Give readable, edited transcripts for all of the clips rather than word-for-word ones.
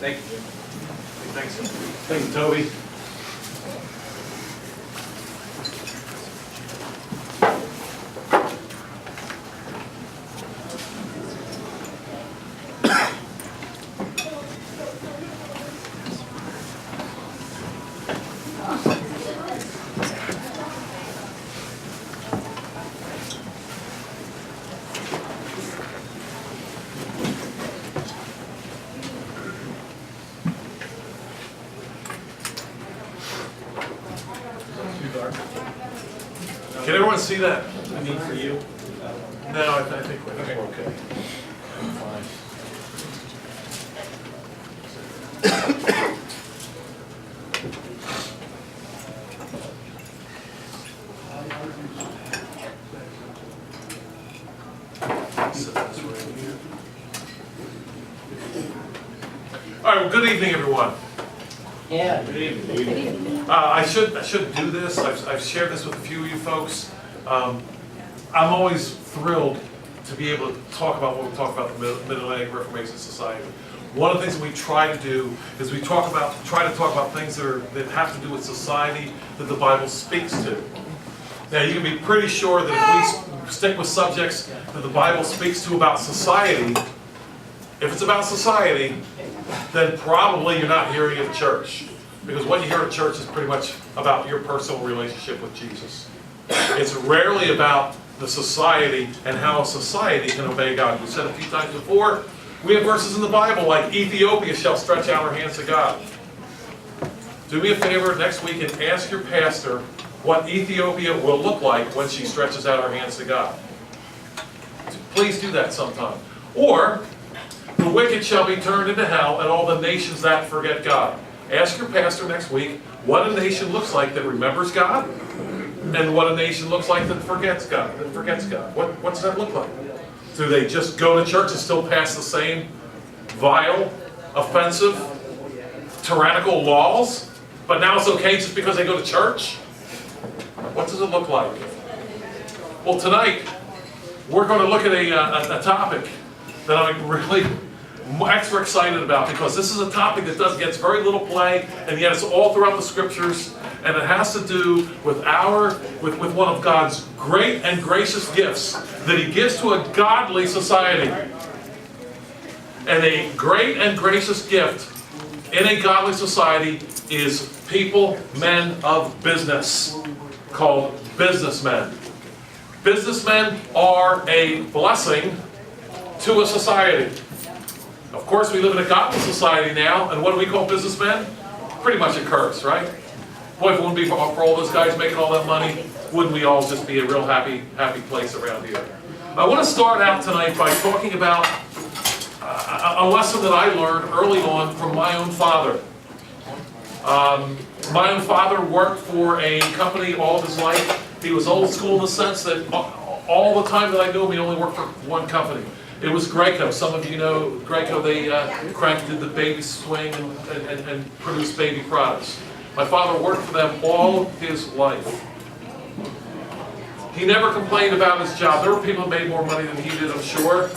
Thank you. Thanks. Thank you, Toby. Can everyone see that? I mean, for you. No, I think we're okay. Fine. Set this right here. All right, well, good evening, everyone. Yeah, good evening. I should do this. I've shared this with a few of you folks. I'm always thrilled to be able to talk about what we talk about the Mid-Atlantic Reformation Society. One of the things that we try to do is we try to talk about things that have to do with society that the Bible speaks to. Now, you can be pretty sure that if we stick with subjects that the Bible speaks to about society, if it's about society, then probably you're not hearing it at church. Because what you hear at church is pretty much about your personal relationship with Jesus. It's rarely about the society and how a society can obey God. We've said a few times before, we have verses in the Bible like Ethiopia shall stretch out her hands to God. Do me a favor next week and ask your pastor what Ethiopia will look like when she stretches out her hands to God. Please do that sometime. Or, the wicked shall be turned into hell, and all the nations that forget God. Ask your pastor next week what a nation looks like that remembers God, and what a nation looks like that forgets God. What does that look like? Do they just go to church and still pass the same vile, offensive, tyrannical laws, but now it's okay just because they go to church? What does it look like? Well, tonight we're going to look at a topic that I'm really extra excited about, because this is a topic that gets very little play, and yet it's all throughout the scriptures, and it has to do with one of God's great and gracious gifts that He gives to a godly society. And a great and gracious gift in a godly society is people, men of business, called businessmen. Businessmen are a blessing to a society. Of course, we live in a godly society now, and what do we call businessmen? Pretty much a curse, right? Boy, if it wouldn't be for all those guys making all that money, wouldn't we all just be a real happy place around here? I want to start out tonight by talking about a lesson that I learned early on from my own father. My own father worked for a company all of his life. He was old school in the sense that all the time that I knew him, he only worked for one company. It was Graco. Some of you know Graco. They did the baby swing and produced baby products. My father worked for them all his life. He never complained about his job. There were people who made more money than he did, I'm sure.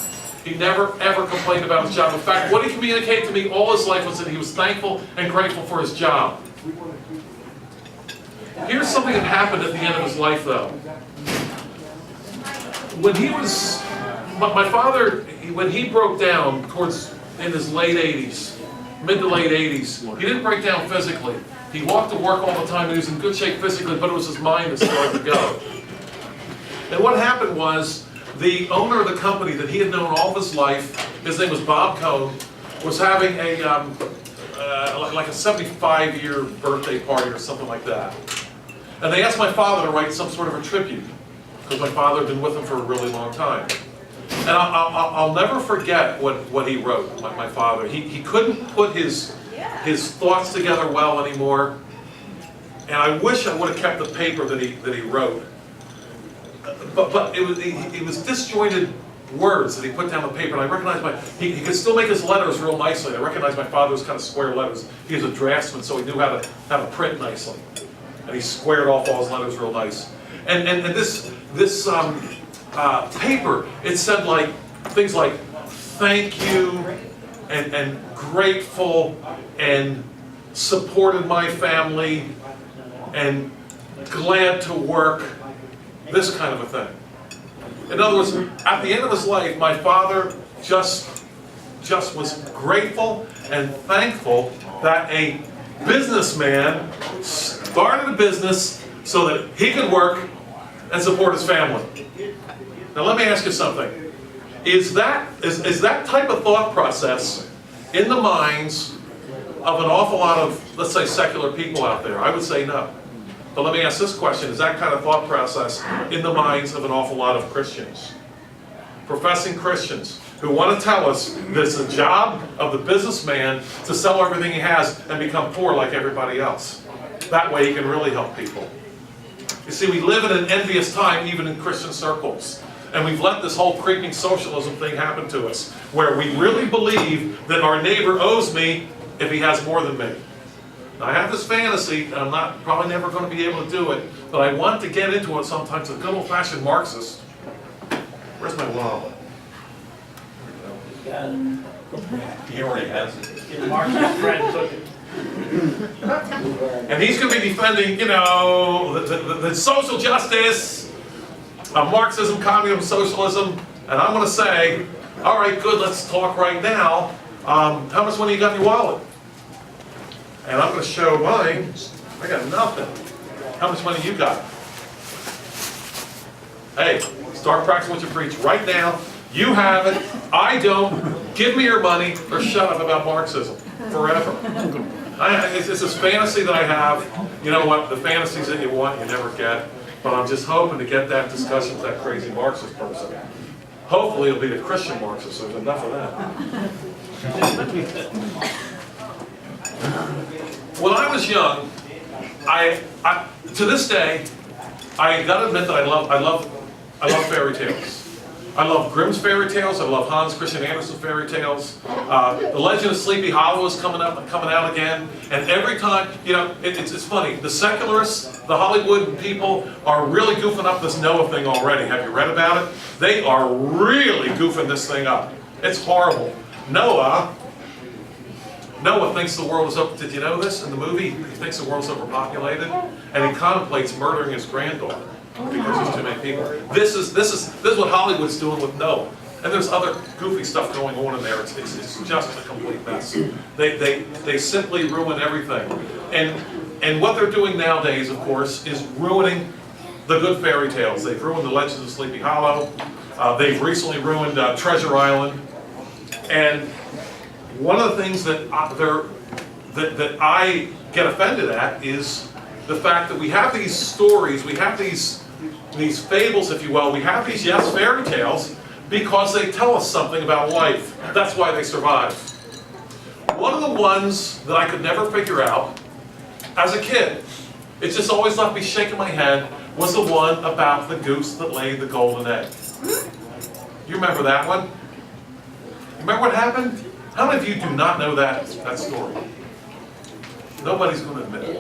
He never, ever complained about his job. In fact, what he communicated to me all his life was that he was thankful and grateful for his job. Here's something that happened at the end of his life, though. My father, when he broke down in his late 80s, mid to late 80s, he didn't break down physically. He walked to work all the time, and he was in good shape physically, but it was his mind that started to go. And what happened was, the owner of the company that he had known all of his life, his name was Bob Cohn, was having like a 75-year birthday party or something like that. And they asked my father to write some sort of a tribute, because my father had been with him for a really long time. And I'll never forget what he wrote, my father. He couldn't put his thoughts together well anymore. And I wish I would have kept the paper that he wrote. But it was disjointed words that he put down on paper, and I recognized he could still make his letters real nicely. I recognized my father was kind of square letters. He was a draftsman, so he knew how to print nicely. And he squared off all his letters real nice. And this paper, it said things like thank you and grateful and supported my family and glad to work, this kind of a thing. In other words, at the end of his life, my father just was grateful and thankful that a businessman started a business so that he could work and support his family. Now let me ask you something. Is that type of thought process in the minds of an awful lot of, let's say, secular people out there? I would say no. But let me ask this question. Is that kind of thought process in the minds of an awful lot of Christians? Professing Christians who want to tell us that it's the job of the businessman to sell everything he has and become poor like everybody else. That way he can really help people. You see, we live in an envious time even in Christian circles. And we've let this whole creeping socialism thing happen to us, where we really believe that our neighbor owes me if he has more than me. Now, I have this fantasy, and I'm probably never going to be able to do it, but I want to get into it sometimes, a good old-fashioned Marxist. Where's my wallet? He already has it. Mark's friend took it. And he's going to be defending, the social justice, Marxism, communism, socialism, and I'm going to say, all right, good, let's talk right now. How much money you got in your wallet? And I'm going to show mine. I got nothing. How much money you got? Hey, start practicing what you preach right now. You have it. I don't. Give me your money or shut up about Marxism forever. It's this fantasy that I have. You know what? The fantasies that you want, you never get. But I'm just hoping to get that discussion with that crazy Marxist person. Hopefully it'll be the Christian Marxist, so there's enough of that. When I was young, to this day, I gotta admit that I love fairy tales. I love Grimm's fairy tales. I love Hans Christian Andersen's fairy tales. The Legend of Sleepy Hollow is coming out again. And every time, it's funny. The secularists, the Hollywood people, are really goofing up this Noah thing already. Have you read about it? They are really goofing this thing up. It's horrible. Noah thinks the world is up. Did you know this in the movie? He thinks the world's overpopulated, and he contemplates murdering his granddaughter because there's too many people. This is what Hollywood's doing with Noah, and there's other goofy stuff going on in there. It's just a complete mess. They simply ruin everything, and what they're doing nowadays, of course, is ruining the good fairy tales. They've ruined the Legends of Sleepy Hollow. They've recently ruined Treasure Island, and one of the things that I get offended at is the fact that we have these stories, we have these fables, if you will, we have these, yes, fairy tales, because they tell us something about life. That's why they survive. One of the ones that I could never figure out as a kid, it just always left me shaking my head, was the one about the goose that laid the golden egg. You remember that one? Remember what happened? How many of you do not know that story? Nobody's going to admit it.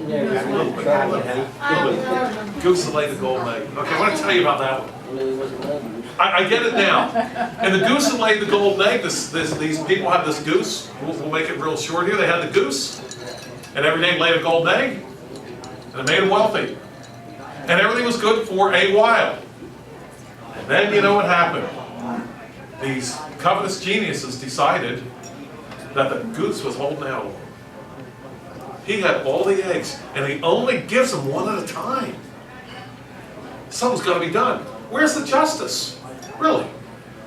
Goose that laid the golden egg. Okay, I want to tell you about that one. I get it now. And the goose that laid the golden egg, these people have this goose. We'll make it real short here. They had the goose, and every day it laid a golden egg, and it made them wealthy. And everything was good for a while. And then you know what happened? These covetous geniuses decided that the goose was holding out on him. He had all the eggs, and he only gives them one at a time. Something's got to be done. Where's the justice? Really?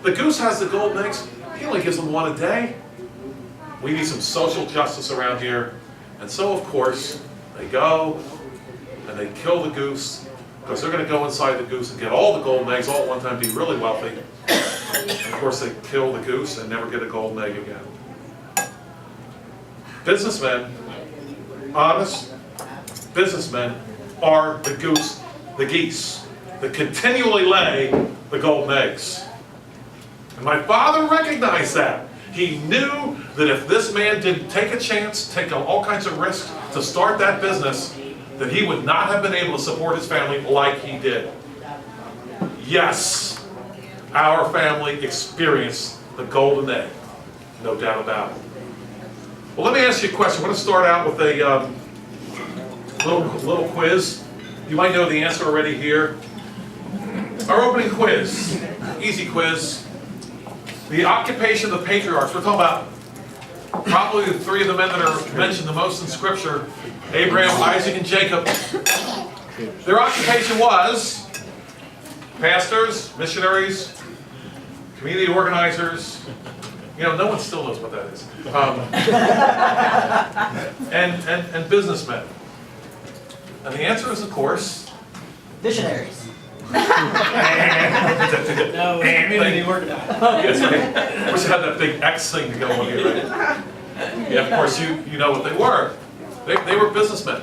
The goose has the golden eggs. He only gives them one a day. We need some social justice around here. And so, of course, they go and they kill the goose because they're going to go inside the goose and get all the golden eggs all at one time, be really wealthy. And of course, they kill the goose and never get a golden egg again. Businessmen, honest businessmen, are the geese that continually lay the golden eggs. And my father recognized that. He knew that if this man didn't take a chance, take all kinds of risks to start that business, that he would not have been able to support his family like he did. Yes, our family experienced the golden egg, no doubt about it. Well, let me ask you a question. We're going to start out with a little quiz. You might know the answer already here. Our opening quiz, easy quiz. The occupation of the patriarchs. We're talking about probably the three of the men that are mentioned the most in Scripture: Abraham, Isaac, and Jacob. Their occupation was pastors, missionaries, community organizers. You know, no one still knows what that is. And businessmen. And the answer is, of course, Missionaries. No, it's community organized. yes, right? We should have that big X thing to go on here, right? Yeah, of course, you know what they were. They were businessmen.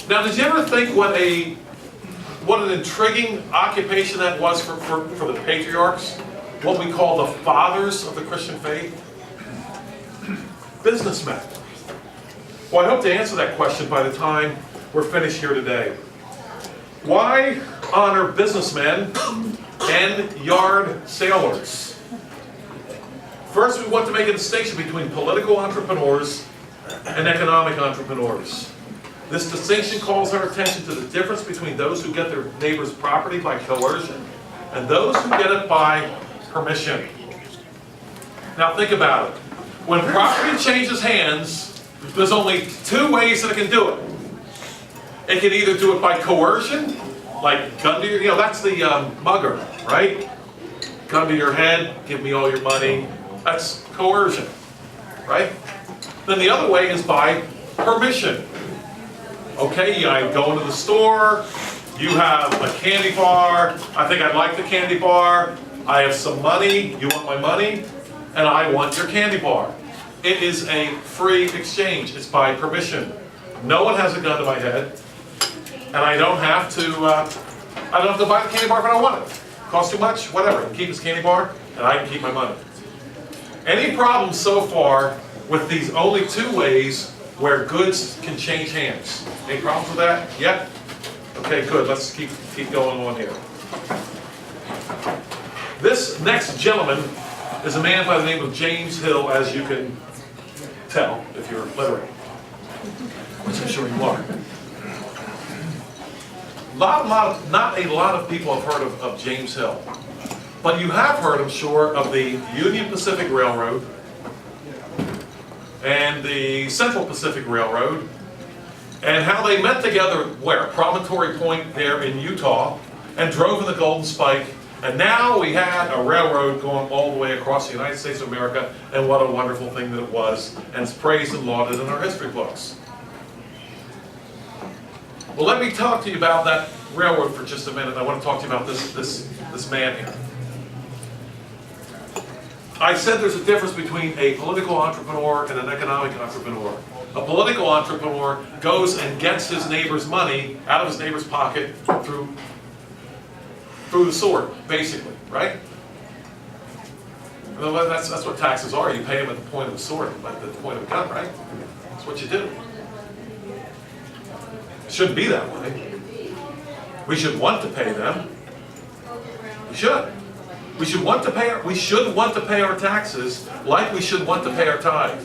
Now, did you ever think what an intriguing occupation that was for the patriarchs? What we call the fathers of the Christian faith? Businessmen. Well, I hope to answer that question by the time we're finished here today. Why honor businessmen and yard sailors? First, we want to make a distinction between political entrepreneurs and economic entrepreneurs. This distinction calls our attention to the difference between those who get their neighbor's property by coercion and those who get it by permission. Now think about it. When property changes hands, there's only two ways that it can do it. It can either do it by coercion, like gun to your, that's the mugger, right? Gun to your head, give me all your money. That's coercion, right? Then the other way is by permission. Okay, I go into the store, you have a candy bar, I think I like the candy bar, I have some money, you want my money, and I want your candy bar. It is a free exchange, it's by permission. No one has a gun to my head, and I don't have to buy the candy bar if I don't want it. Cost too much, whatever, I can keep this candy bar, and I can keep my money. Any problems so far with these only two ways where goods can change hands? Any problems with that? Yep? Okay, good. Let's keep going on here. This next gentleman is a man by the name of James Hill, as you can tell if you're literate, which I'm sure you are. Not a lot of people have heard of James Hill, but you have heard, I'm sure, of the Union Pacific Railroad and the Central Pacific Railroad, and how they met together where? Promontory Point there in Utah, and drove in the Golden Spike, and now we had a railroad going all the way across the United States of America, and what a wonderful thing that it was, and it's praised and lauded in our history books. Well, let me talk to you about that railroad for just a minute. I want to talk to you about this man here. I said there's a difference between a political entrepreneur and an economic entrepreneur. A political entrepreneur goes and gets his neighbor's money out of his neighbor's pocket through the sword, basically, right? Well, that's what taxes are. You pay them at the point of the sword, at the point of a gun, right? That's what you do. It shouldn't be that way. We should want to pay them. We should. We should want to pay our taxes like we should want to pay our tithe.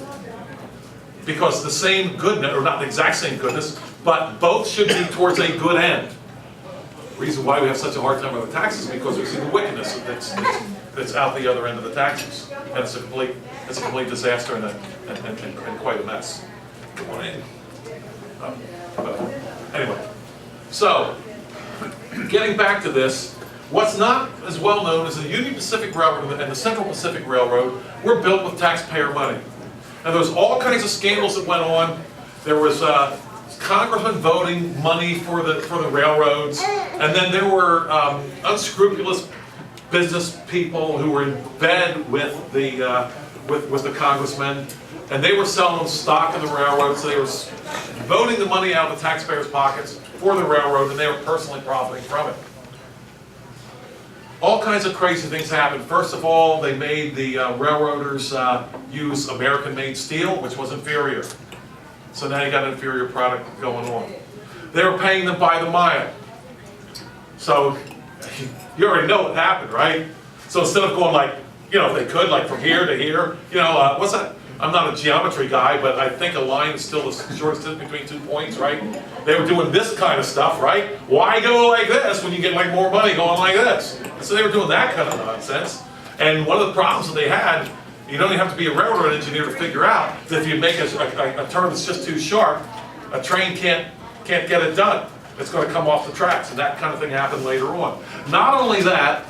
Because the same goodness, or not the exact same goodness, but both should be towards a good end. The reason why we have such a hard time with the taxes is because we see the wickedness that's out the other end of the taxes. And it's a complete disaster and quite a mess. Good morning. But anyway, so getting back to this, what's not as well known as the Union Pacific Railroad and the Central Pacific Railroad were built with taxpayer money. And there was all kinds of scandals that went on. There was congressmen voting money for the railroads, and then there were unscrupulous business people who were in bed with the congressmen, and they were selling stock in the railroad, so they were voting the money out of the taxpayers' pockets for the railroad, and they were personally profiting from it. All kinds of crazy things happened. First of all, they made the railroaders use American-made steel, which was inferior. So now you got an inferior product going on. They were paying them by the mile. So you already know what happened, right? So instead of going like, if they could, like from here to here, what's that? I'm not a geometry guy, but I think a line is still the shortest distance between 2 points, right? They were doing this kind of stuff, right? Why go like this when you get like more money going like this? And so they were doing that kind of nonsense. And one of the problems that they had, you don't even have to be a railroad engineer to figure out that if you make a turn that's just too sharp, a train can't get it done. It's going to come off the tracks, and that kind of thing happened later on. Not only that,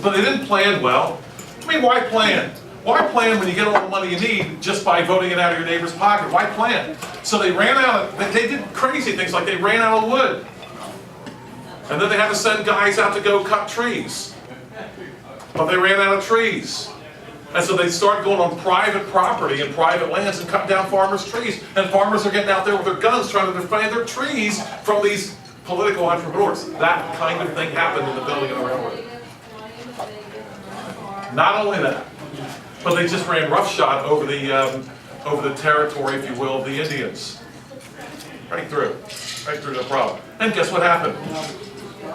but they didn't plan well. I mean, why plan? Why plan when you get all the money you need just by voting it out of your neighbor's pocket? Why plan? So they ran out of, they did crazy things like they ran out of wood. And then they had to send guys out to go cut trees. But they ran out of trees. And so they started going on private property and private lands and cutting down farmers' trees. And farmers are getting out there with their guns trying to defend their trees from these political entrepreneurs. That kind of thing happened in the building of the railroad. Not only that, but they just ran roughshod over the territory, if you will, of the Indians. Right through the problem. And guess what happened?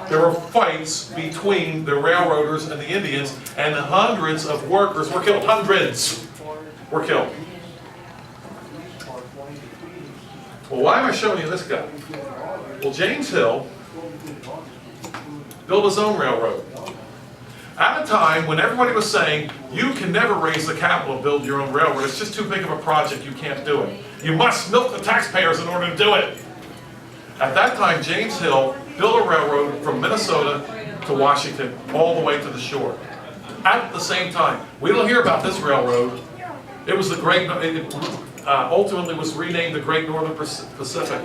There were fights between the railroaders and the Indians, and hundreds of workers were killed. Hundreds were killed. Well, why am I showing you this guy? Well, James Hill built his own railroad. At a time when everybody was saying, you can never raise the capital to build your own railroad, it's just too big of a project, you can't do it. You must milk the taxpayers in order to do it. At that time, James Hill built a railroad from Minnesota to Washington, all the way to the shore. At the same time, we don't hear about this railroad. It was the Great, ultimately was renamed the Great Northern Pacific.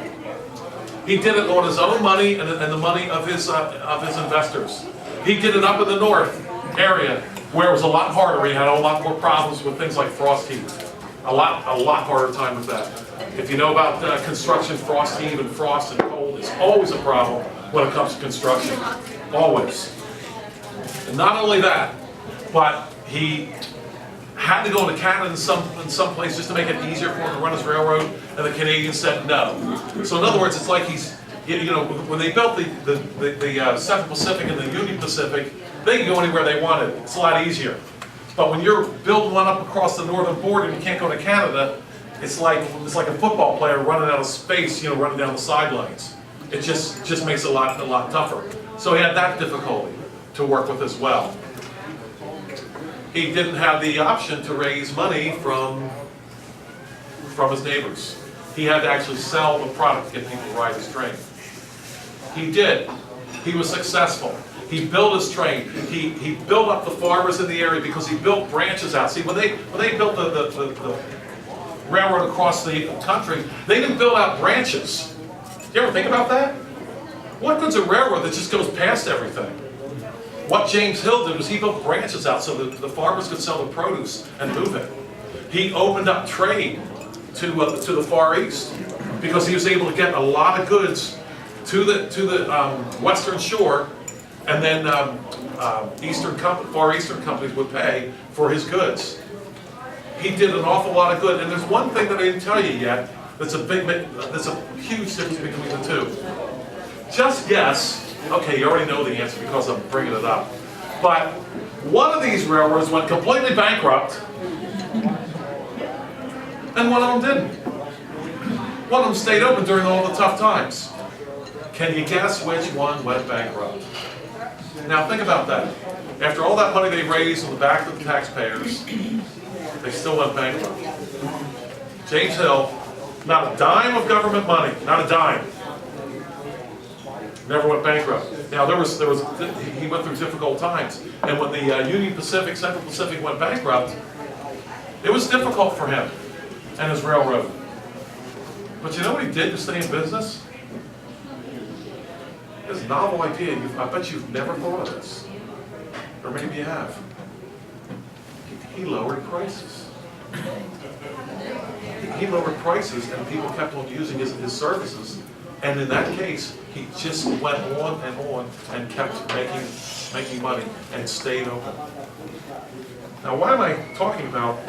He did it on his own money and the money of his investors. He did it up in the north area, where it was a lot harder. He had a lot more problems with things like frost heave. A lot harder time with that. If you know about construction, frost heave and frost and cold is always a problem when it comes to construction. Always. And not only that, but he had to go into Canada in some place just to make it easier for him to run his railroad, and the Canadians said no. So in other words, it's like he's, you know, when they built the Central Pacific and the Union Pacific, they can go anywhere they wanted. It's a lot easier. But when you're building one up across the northern border and you can't go to Canada, it's like a football player running out of space, you know, running down the sidelines. It just makes it a lot tougher. So he had that difficulty to work with as well. He didn't have the option to raise money from his neighbors. He had to actually sell the product to get people to ride his train. He did. He was successful. He built his train. He built up the farmers in the area because he built branches out. See, when they built the railroad across the country, they didn't build out branches. You ever think about that? What good's a railroad that just goes past everything? What James Hill did was he built branches out so that the farmers could sell the produce and move it. He opened up trade to the Far East because he was able to get a lot of goods to the Western Shore, and then Far Eastern companies would pay for his goods. He did an awful lot of good, and there's one thing that I didn't tell you yet that's a huge difference between the two. Just guess. Okay, you already know the answer because I'm bringing it up. But one of these railroads went completely bankrupt, and one of them didn't. One of them stayed open during all the tough times. Can you guess which one went bankrupt? Now think about that. After all that money they raised on the back of the taxpayers, they still went bankrupt. James Hill, not a dime of government money, not a dime. Never went bankrupt. Now he went through difficult times, and when the Union Pacific, Central Pacific went bankrupt, it was difficult for him and his railroad. But you know what he did to stay in business? This novel idea. I bet you've never thought of this, or maybe you have. He lowered prices. He lowered prices, and people kept on using his services. And in that case, he just went on and kept making money and stayed open. Now, why am I talking about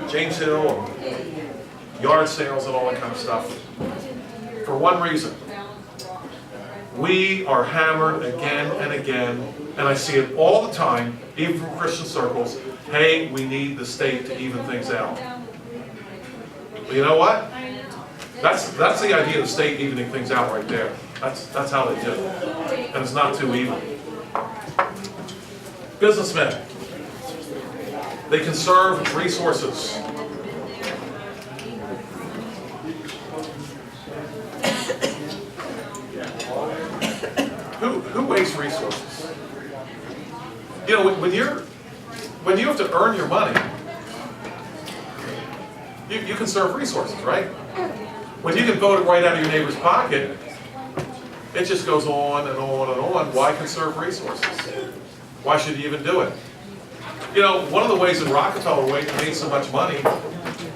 James Hill and yard sales and all that kind of stuff? For one reason. We are hammered again and again, and I see it all the time, even from Christian circles. hey, we need the state to even things out. Well, you know what? That's the idea of the state evening things out right there. That's how they do it. And it's not too even. Businessmen, they conserve resources. Who wastes resources? You know, when you have to earn your money, you conserve resources, right? When you can vote it right out of your neighbor's pocket, it just goes on and on and on. Why conserve resources? Why should you even do it? You know, one of the ways that Rockefeller made so much money,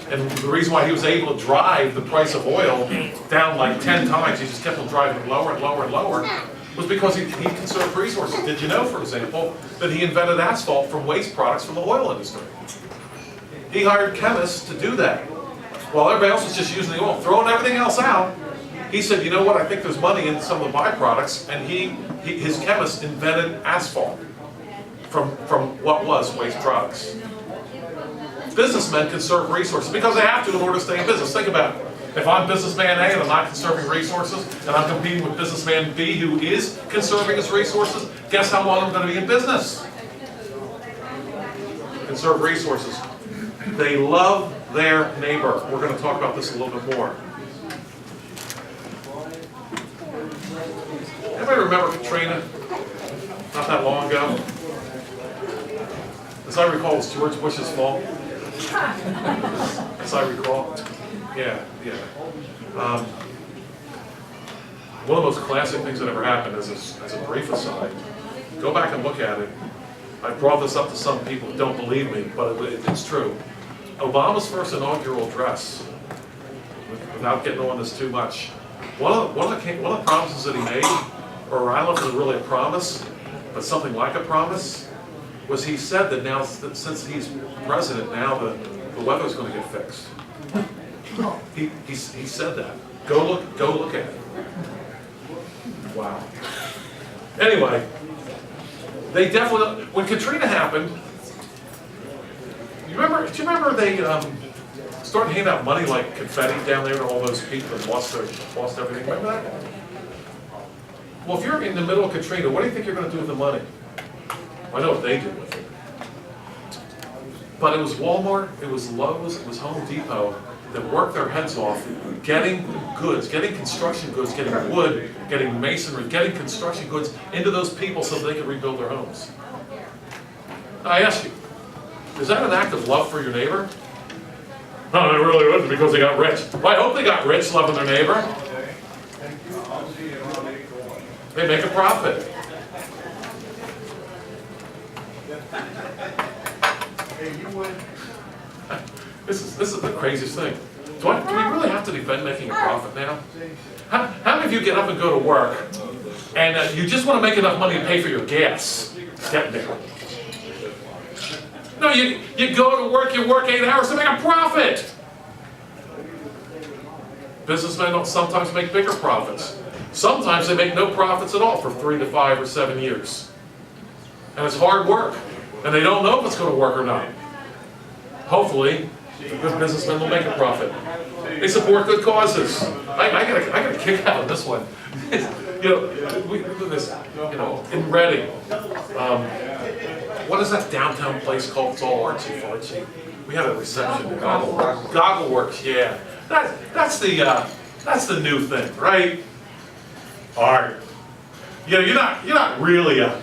and the reason why he was able to drive the price of oil down like 10 times, he just kept on driving it lower and lower and lower, was because he conserved resources. Did you know, for example, that he invented asphalt from waste products from the oil industry? He hired chemists to do that. While everybody else was just using the oil, throwing everything else out, he said, you know what, I think there's money in some of the byproducts, and his chemist invented asphalt from what was waste products. Businessmen conserve resources because they have to in order to stay in business. Think about it. If I'm businessman A and I'm not conserving resources, and I'm competing with businessman B who is conserving his resources, guess how long I'm going to be in business? Conserve resources. They love their neighbor. We're going to talk about this a little bit more. Anybody remember Katrina? Not that long ago? As I recall, it was George Bush's fault. As I recall. Yeah. One of the most classic things that ever happened, as a brief aside, go back and look at it. I brought this up to some people who don't believe me, but it's true. Obama's first inaugural address, without getting on this too much, one of the promises that he made, or I don't know if it was really a promise, but something like a promise, was he said that now, since he's president, now the weather's going to get fixed. He said that. Go look at it. Wow. Anyway, they definitely, when Katrina happened, do you remember they started handing out money like confetti down there to all those people that lost everything? Remember that? Well, if you're in the middle of Katrina, what do you think you're going to do with the money? I know what they did with it. But it was Walmart, it was Lowe's, it was Home Depot that worked their heads off getting goods, getting construction goods, getting wood, getting masonry, getting construction goods into those people so they could rebuild their homes. Now, I ask you, is that an act of love for your neighbor? No, it really wasn't because they got rich. Well, I hope they got rich loving their neighbor. They make a profit. This is the craziest thing. Do we really have to defend making a profit now? How many of you get up and go to work and you just want to make enough money to pay for your gas? Get there. No, you go to work, you work 8 hours to make a profit. Businessmen don't sometimes make bigger profits. Sometimes they make no profits at all for 3 to 5 or 7 years. And it's hard work. And they don't know if it's going to work or not. Hopefully, the good businessmen will make a profit. They support good causes. I got a kick out of this one. We do this, in Reading. What is that downtown place called? It's all artsy-fartsy. We had a reception at Goggleworks, yeah. That's the new thing, right? Art. You're not really a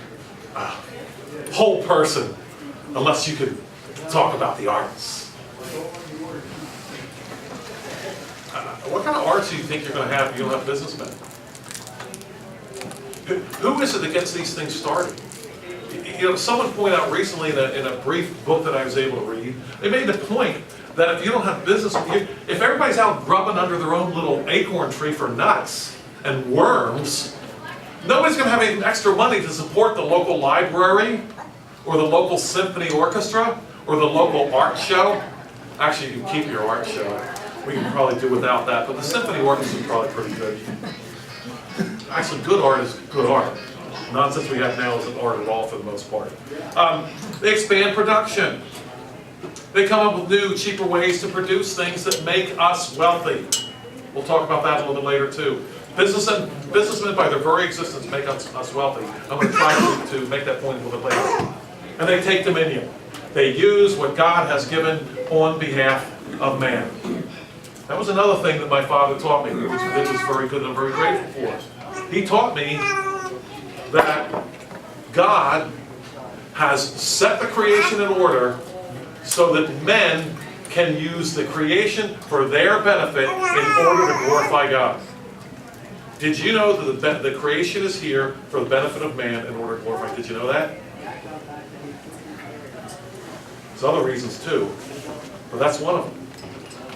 whole person unless you can talk about the arts. What kind of arts do you think you're going to have if you don't have businessmen? Who is it that gets these things started? Someone pointed out recently in a brief book that I was able to read, they made the point that if you don't have business, if everybody's out grubbing under their own little acorn tree for nuts and worms, nobody's going to have any extra money to support the local library or the local symphony orchestra or the local art show. Actually, you can keep your art show. We can probably do without that, but the symphony orchestra is probably pretty good. Actually, good art is good art. nonsense we have now isn't art at all for the most part. They expand production. They come up with new, cheaper ways to produce things that make us wealthy. We'll talk about that a little bit later too. Businessmen by their very existence make us wealthy. I'm going to try to make that point a little bit later. And they take dominion. They use what God has given on behalf of man. That was another thing that my father taught me, which was very good and I'm very grateful for. He taught me that God has set the creation in order so that men can use the creation for their benefit in order to glorify God. Did you know that the creation is here for the benefit of man in order to glorify? Did you know that? There's other reasons too, but that's one of them.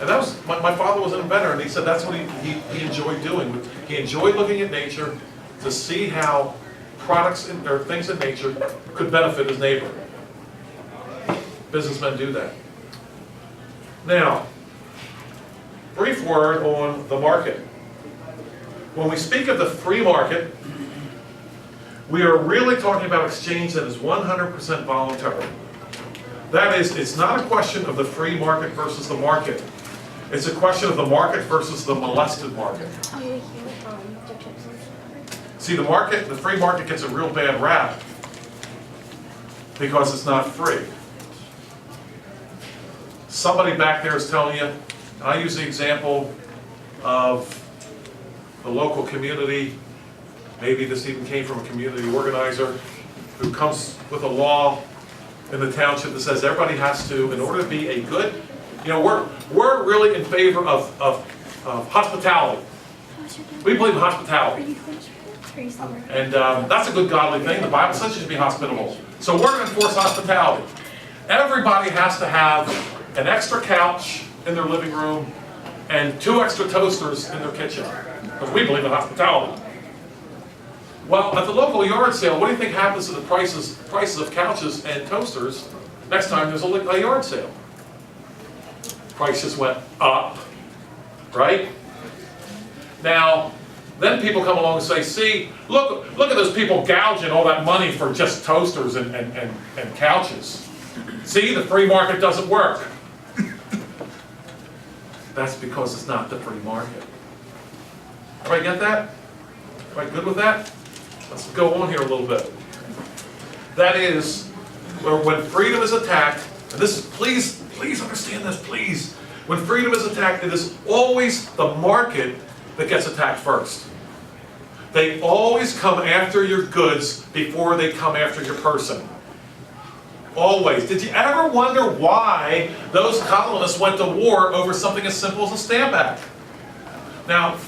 And that was, my father was an inventor, and he said that's what he enjoyed doing. He enjoyed looking at nature to see how products or things in nature could benefit his neighbor. Businessmen do that. Now, brief word on the market. When we speak of the free market, we are really talking about exchange that is 100% voluntary. That is, it's not a question of the free market versus the market. It's a question of the market versus the molested market. See, the free market gets a real bad rap because it's not free. Somebody back there is telling you, and I use the example of the local community, maybe this even came from a community organizer who comes with a law in the township that says everybody has to, in order to be a good, we're really in favor of hospitality. We believe in hospitality. And that's a good godly thing. The Bible says you should be hospitable. So we're going to enforce hospitality. Everybody has to have an extra couch in their living room and 2 extra toasters in their kitchen. Because we believe in hospitality. Well, at the local yard sale, what do you think happens to the prices of couches and toasters next time there's a yard sale? Prices went up, right? Now, then people come along and say, see, look at those people gouging all that money for just toasters and couches. See, the free market doesn't work. That's because it's not the free market. Everybody get that? Everybody good with that? Let's go on here a little bit. That is, when freedom is attacked, and this is, please understand this, please. When freedom is attacked, it is always the market that gets attacked first. They always come after your goods before they come after your person. Always. Did you ever wonder why those colonists went to war over something as simple as a Stamp Act? Now,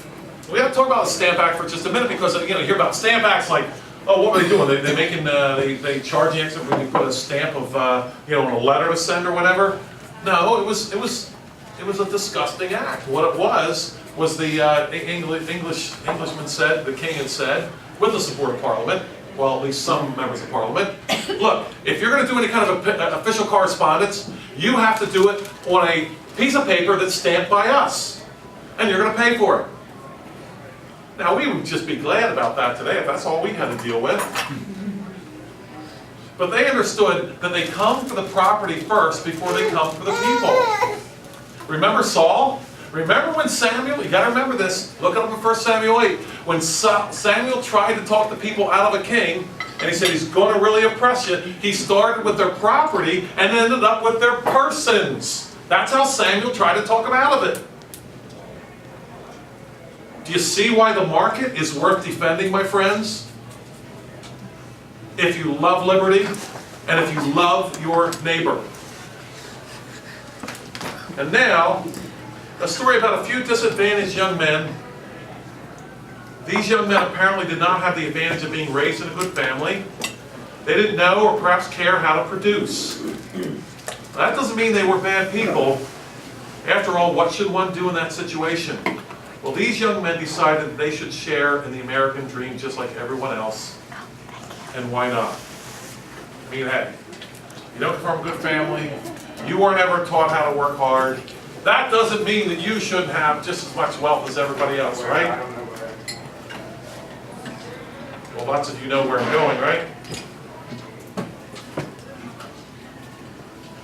we have to talk about the Stamp Act for just a minute because, you hear about Stamp Acts like, oh, what were they doing? They charging extra when you put a stamp of, on a letter to send or whatever? No, it was a disgusting act. What it was the Englishman said, the king had said, with the support of Parliament, well, at least some members of Parliament, look, if you're going to do any kind of official correspondence, you have to do it on a piece of paper that's stamped by us, and you're going to pay for it. Now, we would just be glad about that today if that's all we had to deal with. But they understood that they come for the property first before they come for the people. Remember Saul? Remember when Samuel, you got to remember this, look it up in 1 Samuel 8, when Samuel tried to talk the people out of a king, and he said he's going to really oppress you, he started with their property and ended up with their persons. That's how Samuel tried to talk them out of it. Do you see why the market is worth defending, my friends? If you love liberty, and if you love your neighbor. And now, a story about a few disadvantaged young men. These young men apparently did not have the advantage of being raised in a good family. They didn't know or perhaps care how to produce. That doesn't mean they were bad people. After all, what should one do in that situation? Well, these young men decided that they should share in the American dream just like everyone else. And why not? I mean, hey, you don't come from a good family, you weren't ever taught how to work hard. That doesn't mean that you shouldn't have just as much wealth as everybody else, right? Well, lots of you know where I'm going, right?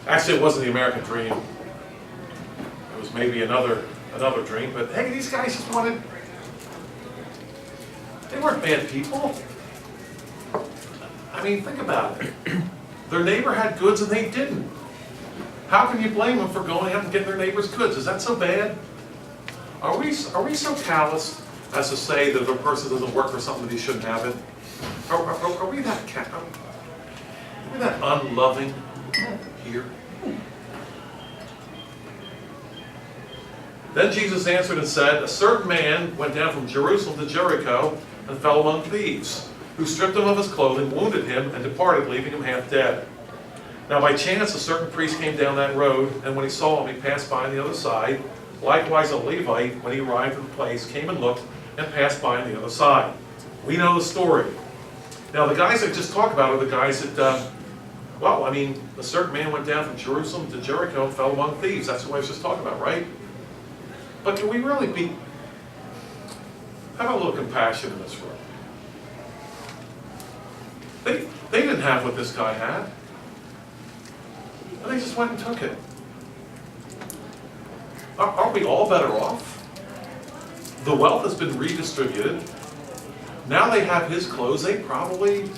Actually, it wasn't the American dream. It was maybe another dream, but hey, these guys just wanted, they weren't bad people. I mean, think about it. Their neighbor had goods and they didn't. How can you blame them for going out and getting their neighbor's goods? Is that so bad? Are we so calloused as to say that if a person doesn't work for something that he shouldn't have it? Are we that unloving here? Then Jesus answered and said, a certain man went down from Jerusalem to Jericho and fell among thieves, who stripped him of his clothing, wounded him, and departed, leaving him half dead. Now by chance a certain priest came down that road, and when he saw him, he passed by on the other side. Likewise a Levite, when he arrived at the place, came and looked, and passed by on the other side. We know the story. Now the guys I just talked about are the guys that, well, I mean, a certain man went down from Jerusalem to Jericho and fell among thieves. That's what I was just talking about, right? But can we really have a little compassion in this room? They didn't have what this guy had. And they just went and took it. Aren't we all better off? The wealth has been redistributed. Now they have his clothes. They probably...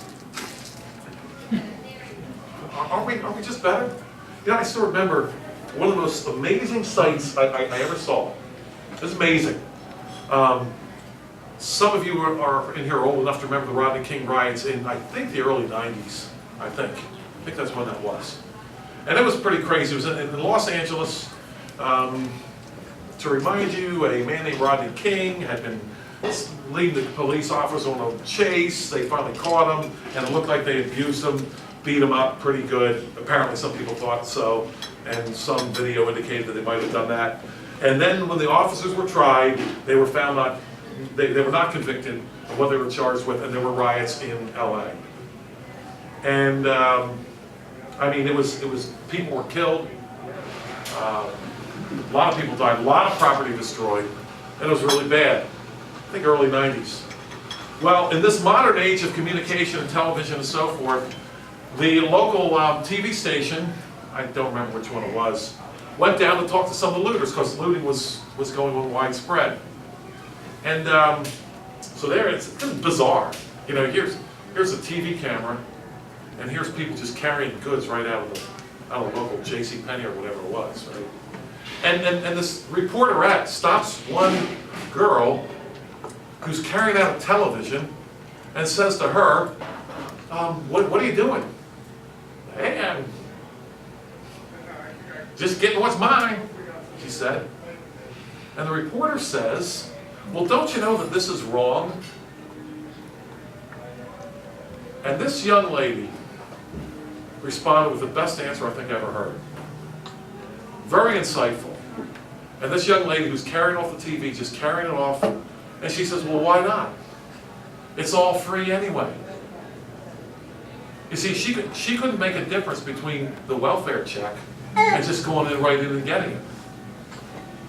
Aren't we just better? You know, I still remember one of the most amazing sights I ever saw. It was amazing. Some of you are in here old enough to remember the Rodney King riots in, I think, the early 90s. I think that's when that was. And it was pretty crazy. It was in Los Angeles. To remind you, a man named Rodney King had been leading the police officers on a chase. They finally caught him, and it looked like they abused him, beat him up pretty good. Apparently some people thought so, and some video indicated that they might have done that. And then when the officers were tried, they were found not, they were not convicted of what they were charged with, and there were riots in LA. And I mean, it was people were killed, a lot of people died, a lot of property destroyed, and it was really bad. I think early 90s. Well, in this modern age of communication and television and so forth, the local TV station, I don't remember which one it was, went down to talk to some of the looters because looting was going on widespread. And so there, it's bizarre. You know, here's a TV camera, and here's people just carrying goods right out of the local JCPenney or whatever it was, right? And this reporterette stops one girl who's carrying out a television and says to her, what are you doing? Hey, I'm just getting what's mine, she said. And the reporter says, well, don't you know that this is wrong? And this young lady responded with the best answer I think I ever heard. Very insightful. And this young lady who's carrying off the TV, just carrying it off, and she says, well, why not? It's all free anyway. You see, she couldn't make a difference between the welfare check and just going in right in and getting it.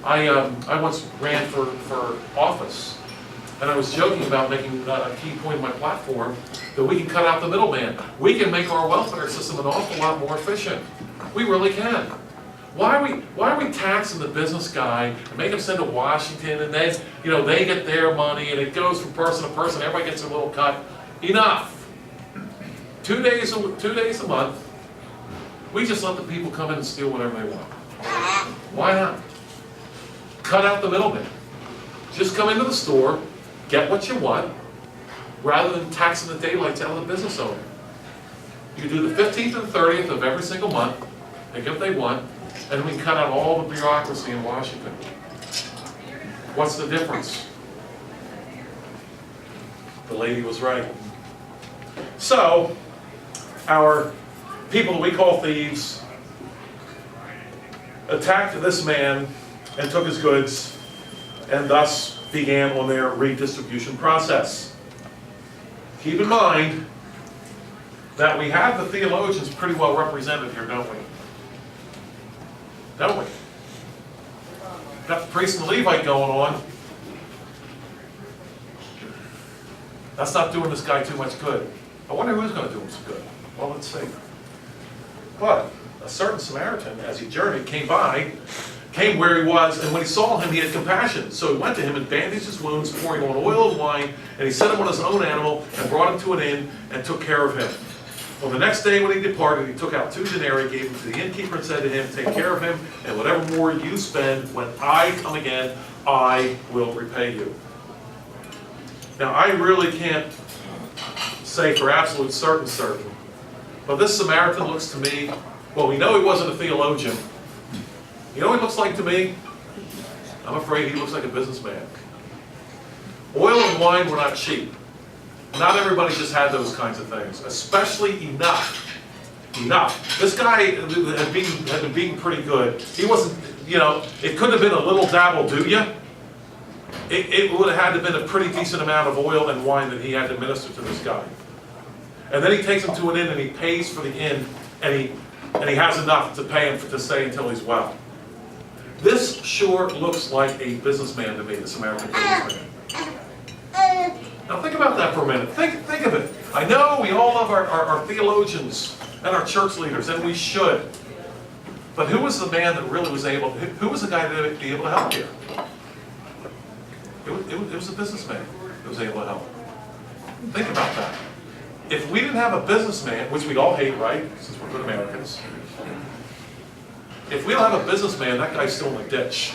I once ran for office, and I was joking about making a key point of my platform that we can cut out the middleman. We can make our welfare system an awful lot more efficient. We really can. Why are we taxing the business guy and make him send to Washington, and then they get their money and it goes from person to person, everybody gets a little cut? Enough. 2 days a month, we just let the people come in and steal whatever they want. Why not? Cut out the middleman. Just come into the store, get what you want, rather than taxing the daylights out of the business owner. You do the 15th and 30th of every single month, they get what they want, and we can cut out all the bureaucracy in Washington. What's the difference? The lady was right. So, our people that we call thieves attacked this man and took his goods, and thus began on their redistribution process. Keep in mind that we have the theologians pretty well represented here, don't we? Don't we? Got the priest and the Levite going on. That's not doing this guy too much good. I wonder who's going to do him some good. Well, let's see. But a certain Samaritan, as he journeyed, came where he was, and when he saw him, he had compassion. So he went to him and bandaged his wounds, pouring on oil and wine, and he set him on his own animal and brought him to an inn and took care of him. Well, the next day when he departed, he took out 2 denarii, gave them to the innkeeper, and said to him, take care of him, and whatever more you spend, when I come again, I will repay you. Now, I really can't say for absolute certain, but this Samaritan looks to me, well, we know he wasn't a theologian. You know what he looks like to me? I'm afraid he looks like a businessman. Oil and wine were not cheap. Not everybody just had those kinds of things, especially enough. This guy had been beaten pretty good. He wasn't, it could have been a little dabble, do you? It would have had to have been a pretty decent amount of oil and wine that he had to minister to this guy. And then he takes him to an inn and he pays for the inn, and he has enough to pay him to stay until he's well. This sure looks like a businessman to me, the Samaritan businessman. Now think about that for a minute. Think of it. I know we all love our theologians and our church leaders, and we should. But who was the man that really was able, who was the guy that would be able to help here? It was a businessman that was able to help. Think about that. If we didn't have a businessman, which we all hate, right, since we're good Americans, if we don't have a businessman, that guy's still in the ditch.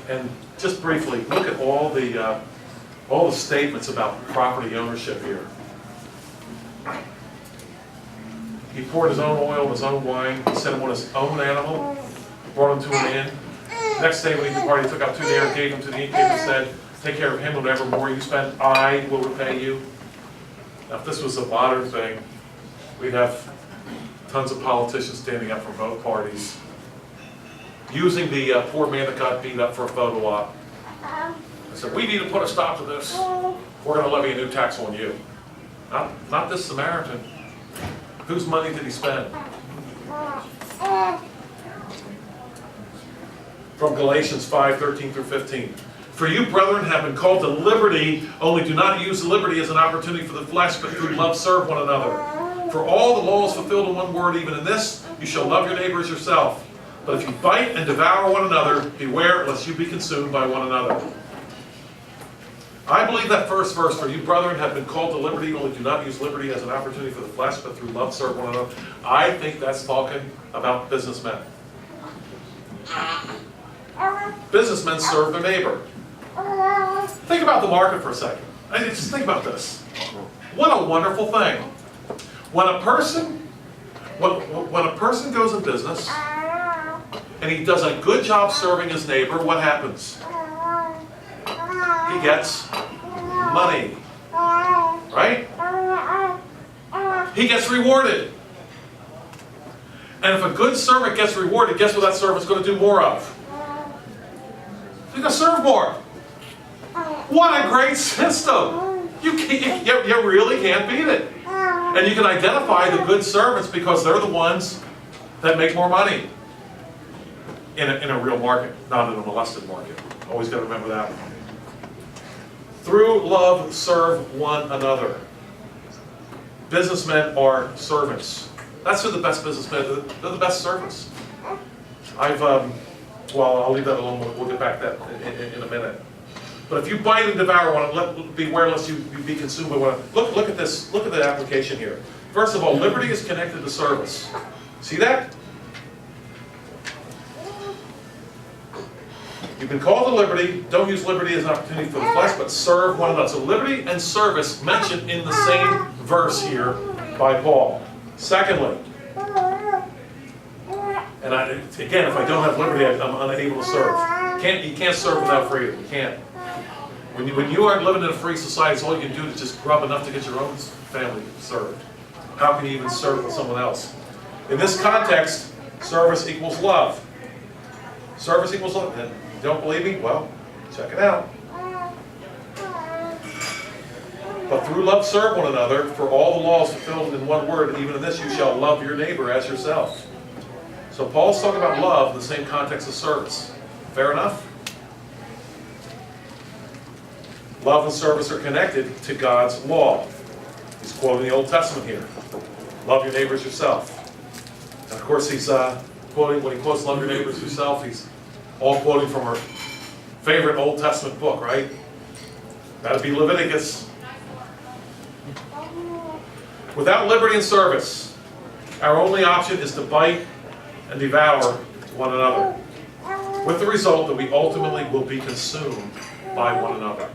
And just briefly, look at all the statements about property ownership here. He poured his own oil, his own wine, he set him on his own animal, brought him to an inn. Next day when he departed, he took out 2 denarii, gave them to the innkeeper, and said, take care of him, whatever more you spend, I will repay you. Now, if this was a modern thing, we'd have tons of politicians standing up for both parties, using the poor man that got beat up for a photo op. I said, we need to put a stop to this. We're going to levy a new tax on you. Not this Samaritan. Whose money did he spend? From Galatians 5:13-15. For you, brethren, have been called to liberty, only do not use liberty as an opportunity for the flesh, but through love serve one another. For all the law is fulfilled in one word, even in this, you shall love your neighbor as yourself. But if you bite and devour one another, beware lest you be consumed by one another. I believe that first verse, for you, brethren, have been called to liberty, only do not use liberty as an opportunity for the flesh, but through love serve one another. I think that's talking about businessmen. Businessmen serve their neighbor. Think about the market for a second. Just think about this. What a wonderful thing. When a person goes in business and he does a good job serving his neighbor, what happens? He gets money. Right? He gets rewarded. And if a good servant gets rewarded, guess what that servant's going to do more of? He's going to serve more. What a great system. You really can't beat it. And you can identify the good servants because they're the ones that make more money in a real market, not in a molested market. Always got to remember that one. Through love, serve one another. Businessmen are servants. That's who the best businessmen are. They're the best servants. Well, I'll leave that alone. We'll get back to that in a minute. But if you bite and devour one, beware lest you be consumed by one. Look at this. Look at the application here. First of all, liberty is connected to service. See that? You've been called to liberty. Don't use liberty as an opportunity for the flesh, but serve one another. So liberty and service mentioned in the same verse here by Paul. Secondly, and again, if I don't have liberty, I'm unable to serve. You can't serve without freedom. You can't. When you aren't living in a free society, all you can do is just grub enough to get your own family served. How can you even serve with someone else? In this context, service equals love. Service equals love. And you don't believe me? Well, check it out. But through love serve one another, for all the laws fulfilled in one word, even in this you shall love your neighbor as yourself. So Paul's talking about love in the same context as service. Fair enough? Love and service are connected to God's law. He's quoting the Old Testament here. Love your neighbors yourself. And of course he's quoting, when he quotes love your neighbors yourself, he's all quoting from our favorite Old Testament book, right? That'd be Leviticus. Without liberty and service, our only option is to bite and devour one another, with the result that we ultimately will be consumed by one another.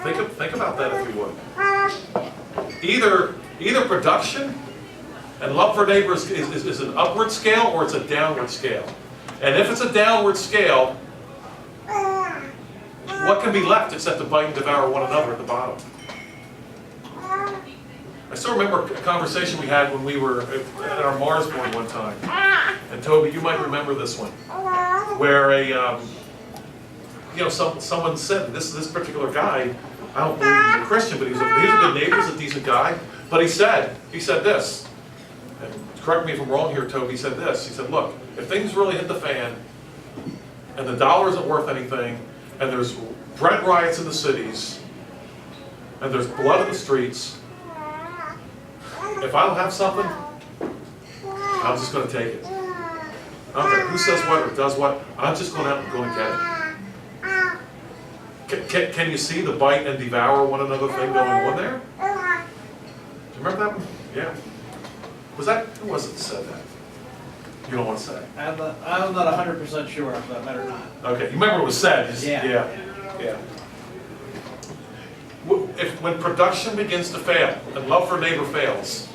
Think about that if you would. Either production and love for neighbors is an upward scale or it's a downward scale. And if it's a downward scale, what can be left except to bite and devour one another at the bottom? I still remember a conversation we had when we were at our Mars board one time. And Toby, you might remember this one, where someone said this particular guy, I don't believe he was a Christian, but he's a good neighbor, he's a decent guy. But he said this, and correct me if I'm wrong here, Toby, he said this. He said, look, if things really hit the fan, and the dollar isn't worth anything, and there's bread riots in the cities, and there's blood in the streets, if I don't have something, I'm just going to take it. I don't care who says what or does what, I'm just going out and going to get it. Can you see the bite and devour one another thing going on there? Do you remember that one? Yeah. Who was it that said that? You don't want to say. I'm not 100% sure if that better not. Okay, you remember what was said? Yeah. When production begins to fail and love for neighbor fails,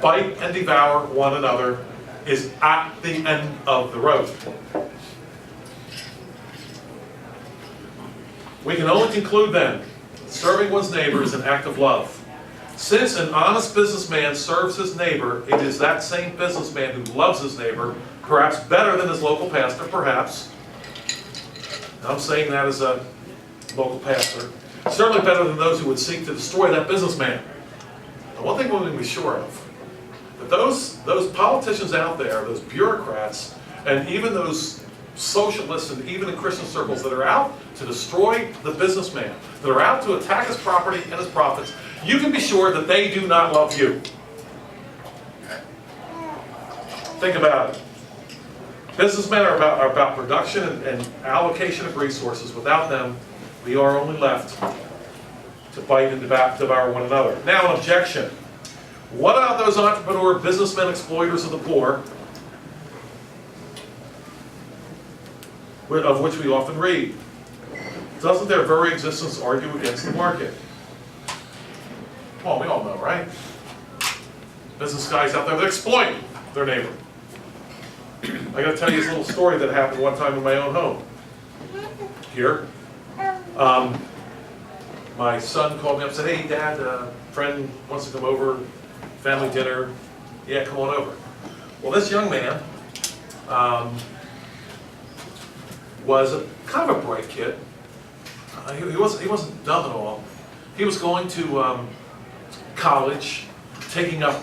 bite and devour one another is at the end of the road. We can only conclude then, serving one's neighbor is an act of love. Since an honest businessman serves his neighbor, it is that same businessman who loves his neighbor, perhaps better than his local pastor, perhaps. I'm saying that as a local pastor. Certainly better than those who would seek to destroy that businessman. And one thing we can be sure of, that those politicians out there, those bureaucrats, and even those socialists and even in Christian circles that are out to destroy the businessman, that are out to attack his property and his profits, you can be sure that they do not love you. Think about it. Businessmen are about production and allocation of resources. Without them, we are only left to bite and devour one another. Now, an objection. What about those entrepreneur businessmen exploiters of the poor, of which we often read? Doesn't their very existence argue against the market? Well, we all know, right? Business guys out there that exploit their neighbor. I got to tell you this little story that happened one time in my own home. Here. My son called me up and said, hey, Dad, a friend wants to come over, family dinner. Yeah, come on over. Well, this young man was kind of a bright kid. He wasn't dumb at all. He was going to college, taking up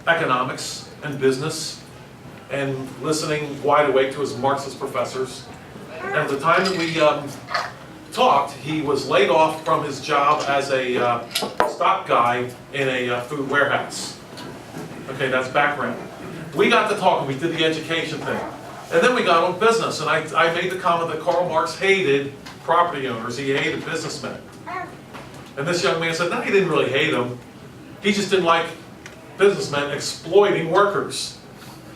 economics and business, and listening wide awake to his Marxist professors. And at the time that we talked, he was laid off from his job as a stock guy in a food warehouse. Okay, that's background. We got to talking, we did the education thing. And then we got on business, and I made the comment that Karl Marx hated property owners, he hated businessmen. And this young man said, no, he didn't really hate them. He just didn't like businessmen exploiting workers.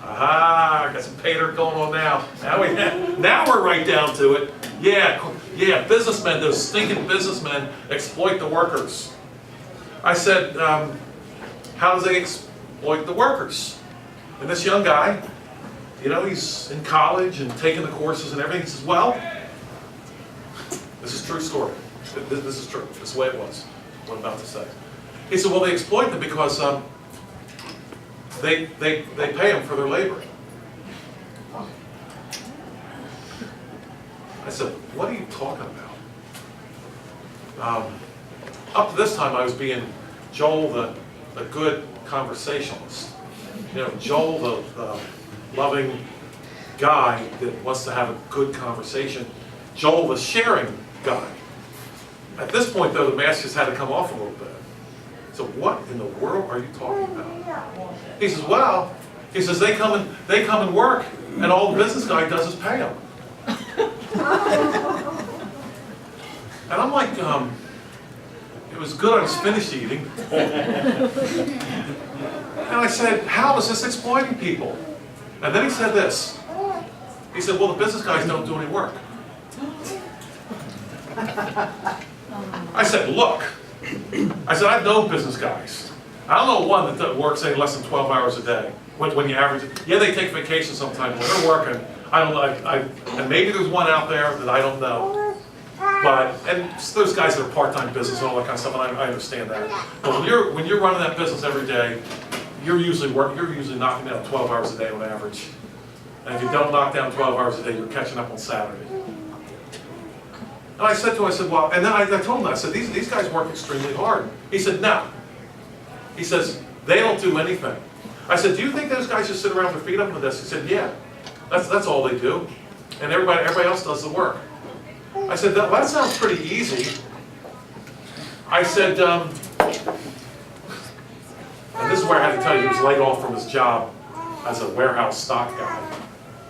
Aha, I got some pay dirt going on now. Now we're right down to it. Yeah, businessmen, those stinking businessmen exploit the workers. I said, how does they exploit the workers? And this young guy, he's in college and taking the courses and everything. He says, well, this is a true story. This is true. This is the way it was, what I'm about to say. He said, well, they exploit them because they pay them for their labor. I said, what are you talking about? Up to this time, I was being Joel, the good conversationalist. Joel, the loving guy that wants to have a good conversation. Joel, the sharing guy. At this point, though, the mask just had to come off a little bit. So what in the world are you talking about? He says, well, he says, they come and work, and all the business guy does is pay them. And I'm like, it was good I was finished eating. And I said, how is this exploiting people? And then he said this. He said, well, the business guys don't do any work. I said, look. I said, I've known business guys. I don't know one that works any less than 12 hours a day. When you average it, yeah, they take vacation sometimes. When they're working, I don't know. And maybe there's one out there that I don't know. But and there's guys that are part-time business and all that kind of stuff, and I understand that. But when you're running that business every day, you're usually knocking down 12 hours a day on average. And if you don't knock down 12 hours a day, you're catching up on Saturday. And I said to him, I said, well, and then I told him, I said, these guys work extremely hard. He said, no. He says, they don't do anything. I said, do you think those guys just sit around with their feet up on the desk? He said, yeah, that's all they do. And everybody else does the work. I said, that sounds pretty easy. I said, and this is where I had to tell you, he was laid off from his job as a warehouse stock guy.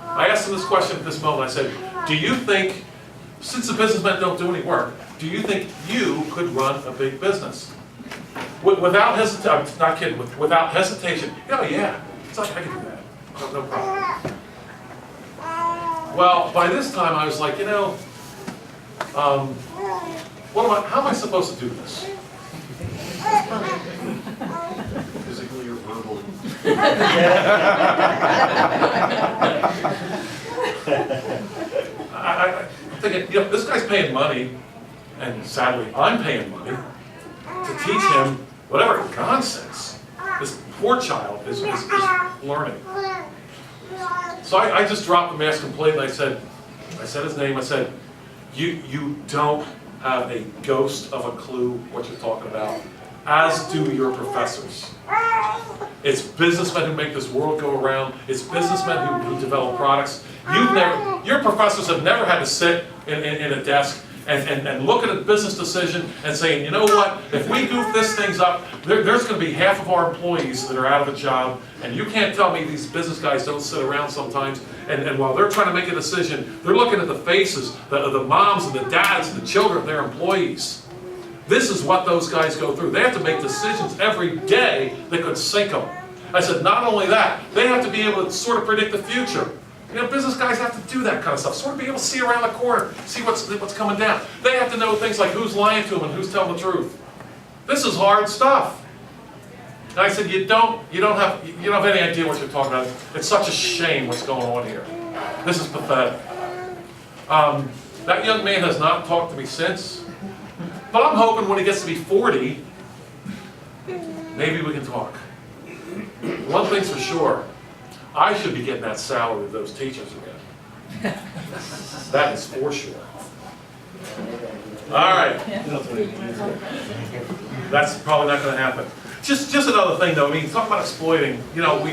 I asked him this question at this moment. I said, do you think, since the businessmen don't do any work, do you think you could run a big business? Without hesitation, I'm not kidding, without hesitation, yeah, it's like I can do that, no problem. Well, by this time I was like, how am I supposed to do this? Physically or verbally? I'm thinking, this guy's paying money, and sadly, I'm paying money to teach him whatever nonsense this poor child is learning. So I just dropped the mask completely. I said his name. I said, you don't have a ghost of a clue what you're talking about, as do your professors. It's businessmen who make this world go around. It's businessmen who develop products. Your professors have never had to sit in a desk and look at a business decision and saying, you know what, if we goof this things up, there's going to be half of our employees that are out of a job, and you can't tell me these business guys don't sit around sometimes, and while they're trying to make a decision, they're looking at the faces of the moms and the dads and the children of their employees. This is what those guys go through. They have to make decisions every day that could sink them. I said, not only that, they have to be able to sort of predict the future. Business guys have to do that kind of stuff, sort of be able to see around the corner, see what's coming down. They have to know things like who's lying to them and who's telling the truth. This is hard stuff. And I said, you don't have any idea what you're talking about. It's such a shame what's going on here. This is pathetic. That young man has not talked to me since, but I'm hoping when he gets to be 40, maybe we can talk. One thing's for sure. I should be getting that salary of those teachers again. That is for sure. All right. That's probably not going to happen. Just another thing, though. I mean, talk about exploiting. One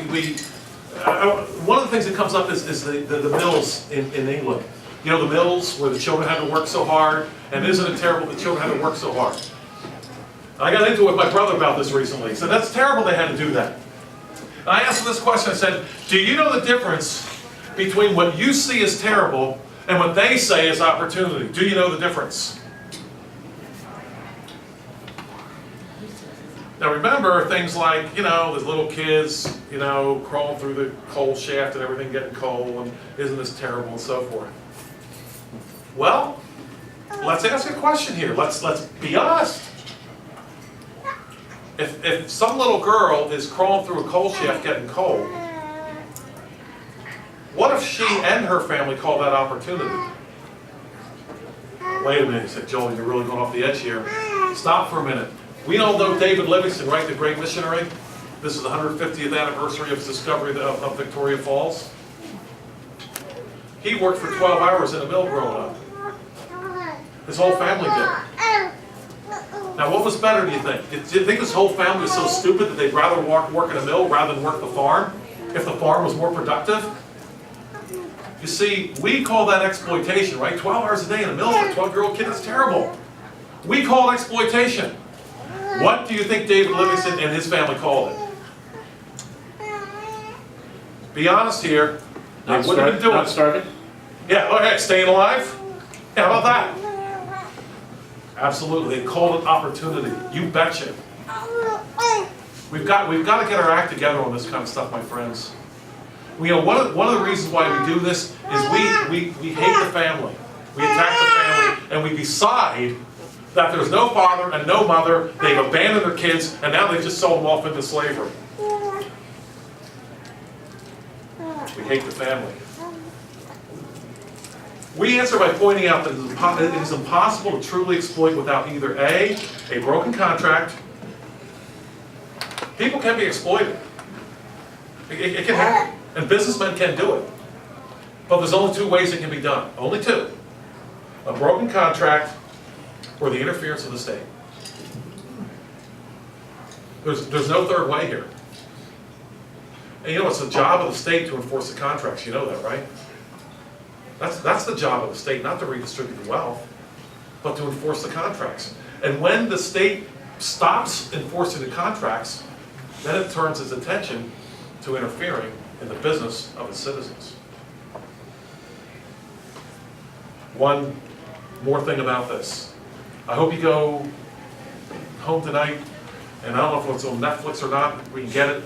of the things that comes up is the mills in England. The mills where the children had to work so hard, and isn't it terrible the children had to work so hard? I got into it with my brother about this recently. He said, that's terrible they had to do that. And I asked him this question, I said, do you know the difference between what you see as terrible and what they say is opportunity? Do you know the difference? Now remember things like, there's little kids, crawling through the coal shaft and everything getting coal, and isn't this terrible and so forth. Well, let's ask a question here. Let's be honest. If some little girl is crawling through a coal shaft getting coal, what if she and her family call that opportunity? Wait a minute, he said, Joel, you're really going off the edge here. Stop for a minute. We all know David Livingstone, right, the great missionary? This is the 150th anniversary of his discovery of Victoria Falls. He worked for 12 hours in a mill growing up. His whole family did. Now, what was better, do you think? Do you think his whole family was so stupid that they'd rather work in a mill rather than work the farm, if the farm was more productive? You see, we call that exploitation, right? 12 hours a day in a mill for a 12-year-old kid is terrible. We call it exploitation. What do you think David Livingston and his family called it? Be honest here. They wouldn't have been doing Not it. starving? Yeah, okay, staying alive? Yeah, how about that? Absolutely, they called it opportunity. You betcha. We've got to get our act together on this kind of stuff, my friends. You know, one of the reasons why we do this is we hate the family. We attack the family, and we decide that there's no father and no mother, they've abandoned their kids, and now they've just sold them off into slavery. We hate the family. We answer by pointing out that it is impossible to truly exploit without either A, a broken contract. People can be exploited. It can happen. And businessmen can do it. But there's only two ways it can be done. Only two. A broken contract or the interference of the state. There's no third way here. And you know, it's the job of the state to enforce the contracts. You know that, right? That's the job of the state, not to redistribute the wealth, but to enforce the contracts. And when the state stops enforcing the contracts, then it turns its attention to interfering in the business of its citizens. One more thing about this. I hope you go home tonight, and I don't know if it's on Netflix or not, we can get it.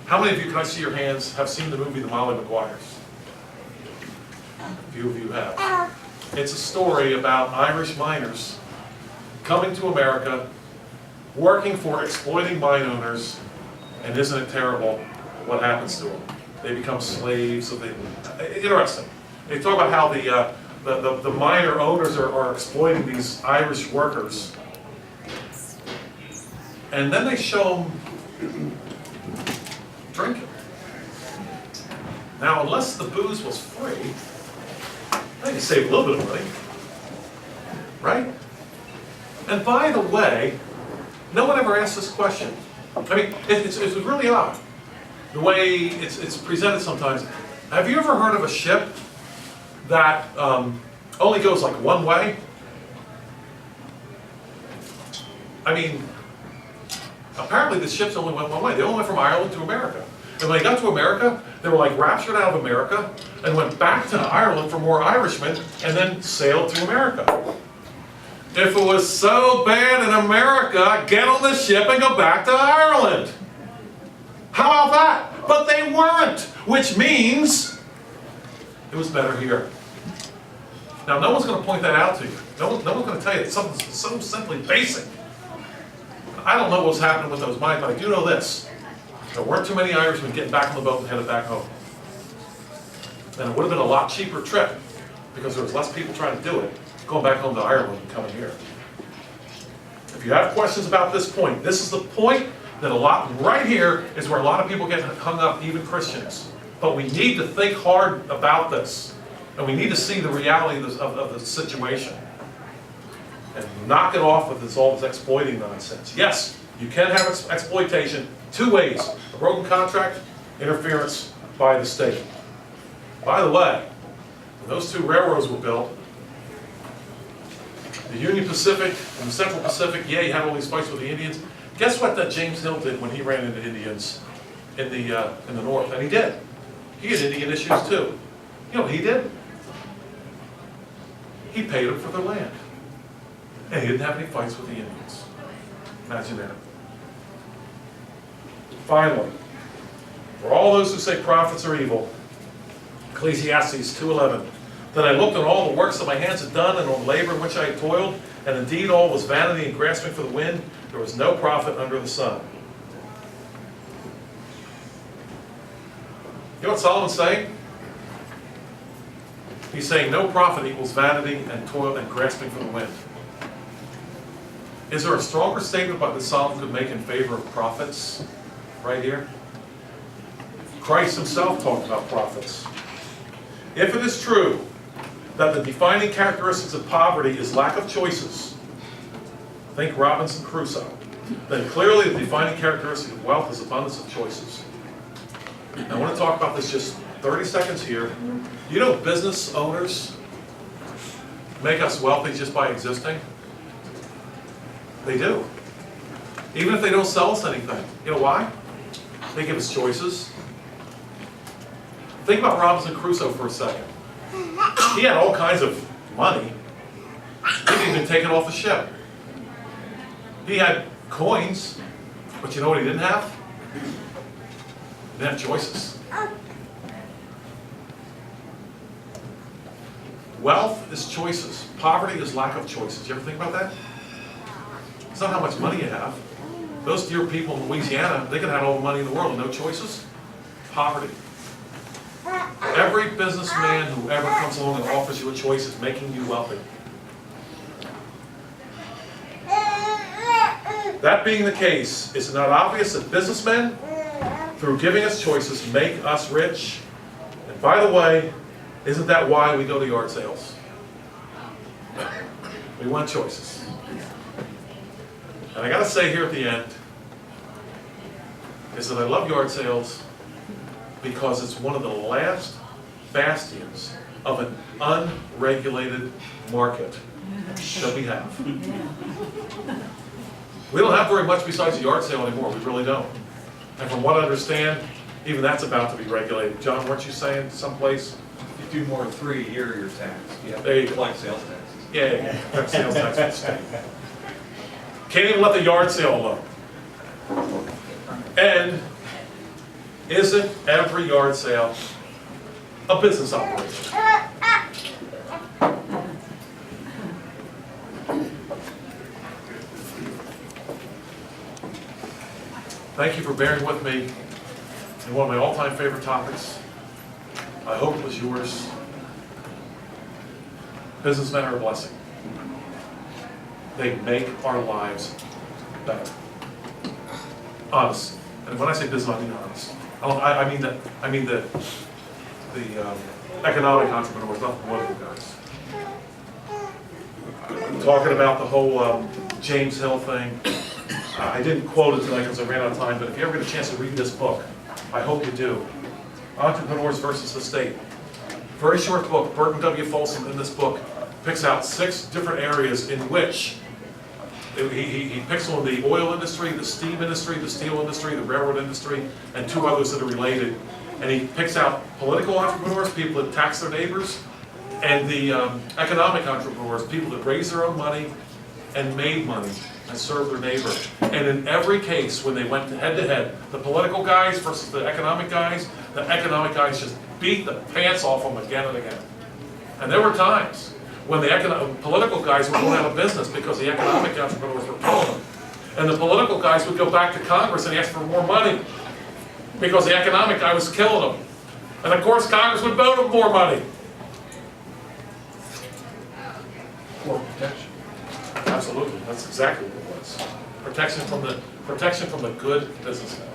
How many of you, can I see your hands, have seen the movie The Molly Maguires? A few of you have. It's a story about Irish miners coming to America, working for exploiting mine owners, and isn't it terrible what happens to them? They become slaves. Interesting. They talk about how the miner owners are exploiting these Irish workers, and then they show them drinking. Now, unless the booze was free, they can save a little bit of money, right? And by the way, no one ever asked this question. I mean, it's really odd, the way it's presented sometimes. Have you ever heard of a ship that only goes like one way? I mean, apparently the ships only went one way. They only went from Ireland to America. And when they got to America, they were like raptured out of America and went back to Ireland for more Irishmen and then sailed to America. If it was so bad in America, get on the ship and go back to Ireland. How about that? But they weren't, which means it was better here. Now, no one's going to point that out to you. No one's going to tell you something so simply basic. I don't know what was happening with those mines, but I do know this. There weren't too many Irishmen getting back on the boat and headed back home. And it would have been a lot cheaper trip because there was less people trying to do it, going back home to Ireland and coming here. If you have questions about this point, this is the point that right here is where a lot of people get hung up, even Christians. But we need to think hard about this. And we need to see the reality of the situation. And knock it off with all this exploiting nonsense. Yes, you can have exploitation two ways. A broken contract, interference by the state. By the way, when those two railroads were built, the Union Pacific and the Central Pacific, yeah, you had all these fights with the Indians. Guess what that James Hill did when he ran into Indians in the North? And he did. He had Indian issues too. You know what he did? He paid them for their land. And he didn't have any fights with the Indians. Imagine that. Finally, for all those who say prophets are evil, Ecclesiastes 2:11, that I looked on all the works that my hands had done and on labor in which I had toiled, and indeed all was vanity and grasping for the wind. There was no profit under the sun. You know what Solomon's saying? He's saying no profit equals vanity and toil and grasping for the wind. Is there a stronger statement that Solomon could make in favor of prophets right here? Christ himself talked about prophets. If it is true that the defining characteristics of poverty is lack of choices, think Robinson Crusoe, then clearly the defining characteristic of wealth is abundance of choices. I want to talk about this just 30 seconds here. You know, business owners make us wealthy just by existing. They do. Even if they don't sell us anything. You know why? They give us choices. Think about Robinson Crusoe for a second. He had all kinds of money. He didn't even take it off the ship. He had coins, but you know what he didn't have? He didn't have choices. Wealth is choices. Poverty is lack of choices. You ever think about that? It's not how much money you have. Those dear people in Louisiana, they could have all the money in the world and no choices. Poverty. Every businessman who ever comes along and offers you a choice is making you wealthy. That being the case, is it not obvious that businessmen, through giving us choices, make us rich? And by the way, isn't that why we go to yard sales? We want choices. And I gotta say here at the end, is that I love yard sales because it's one of the last bastions of an unregulated market that we have. We don't have very much besides a yard sale anymore, we really don't. And from what I understand, even that's about to be regulated. John, weren't you saying someplace? If you do more than 3 a year, you're taxed. You have There you to go. collect sales taxes. Yeah, sales tax for the state. Can't even let the yard sale alone. And isn't every yard sale a business operation? Thank you for bearing with me in one of my all-time favorite topics. I hope it was yours. Businessmen are a blessing. They make our lives better. Honest. And when I say business, I mean honest. I mean the economic entrepreneurs, not the political guys. Talking about the whole James Hill thing. I didn't quote it tonight because I ran out of time, but if you ever get a chance to read this book, I hope you do. Entrepreneurs versus the State. Very short book. Burton W. Folsom in this book picks out 6 different areas in which he picks on the oil industry, the steam industry, the steel industry, the railroad industry, and 2 others that are related. And he picks out political entrepreneurs, people that tax their neighbors, and the economic entrepreneurs, people that raise their own money and made money and served their neighbor. And in every case, when they went head to head, the political guys versus the economic guys just beat the pants off them again and again. And there were times when the political guys were going out of business because the economic entrepreneurs were killing them. And the political guys would go back to Congress and ask for more money because the economic guy was killing them. And of course, Congress would vote them more money. For protection. Absolutely, that's exactly what it was. Protection from the good businessmen.